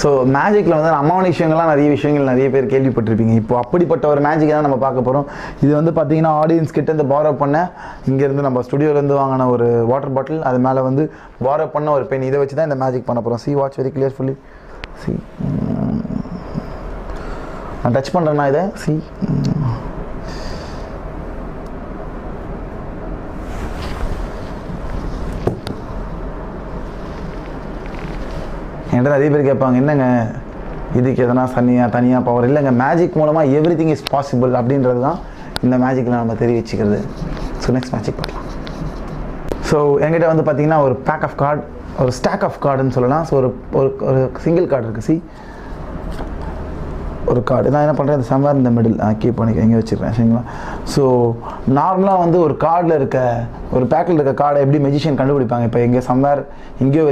So மேஜிக்கில் வந்து அம்மாவான விஷயங்கள்லாம் நிறைய பேர் கேள்விப்பட்டிருப்பீங்க. இப்போ அப்படிப்பட்ட ஒரு மேஜிக் தான் நம்ம பார்க்க போகிறோம். இது வந்து பார்த்தீங்கன்னா ஆடியன்ஸ் கிட்ட இந்த பாரோ பண்ண இங்கேருந்து நம்ம ஸ்டுடியோலேருந்து வாங்கின ஒரு வாட்டர் பாட்டில், அது மேலே வந்து பாரோ பண்ண ஒரு பென், இதை வச்சு தான் இந்த மேஜிக் பண்ண போகிறோம். See watch very clearfully. See நான் டச் பண்ணுறேன்னா இதை சி என்கிட்ட நிறைய பேர் கேட்பாங்க, என்னங்க இதுக்கு எதனா தனியாக பவர் இல்லைங்க. மேஜிக் மூலமாக எவ்ரி திங் இஸ் பாசிபிள் அப்படின்றது தான் இந்த மேஜிக்கில் நம்ம தெரிவிச்சுக்கிறது. ஸோ நெக்ஸ்ட் மேஜிக் பண்ணலாம். ஸோ என்கிட்ட வந்து பார்த்தீங்கன்னா ஒரு பேக் ஆஃப் கார்டு, ஒரு ஸ்டாக் ஆஃப் கார்டுன்னு சொல்லலாம். ஸோ ஒரு சிங்கிள் கார்டு இருக்குது. சி ஒரு கார்டு நான் என்ன பண்ணுறேன், இந்த சம்வேர் இந்த மிடில் கீப் பண்ணி எங்கே வச்சுருக்கேன் சரிங்களா. ஸோ நார்மலாக வந்து ஒரு கார்டில் இருக்க ஒரு பேக்கில் இருக்க கார்டை எப்படி மெஜிஷியன் கண்டுபிடிப்பாங்க, இப்போ எங்கே சம்வேர் எங்கேயோ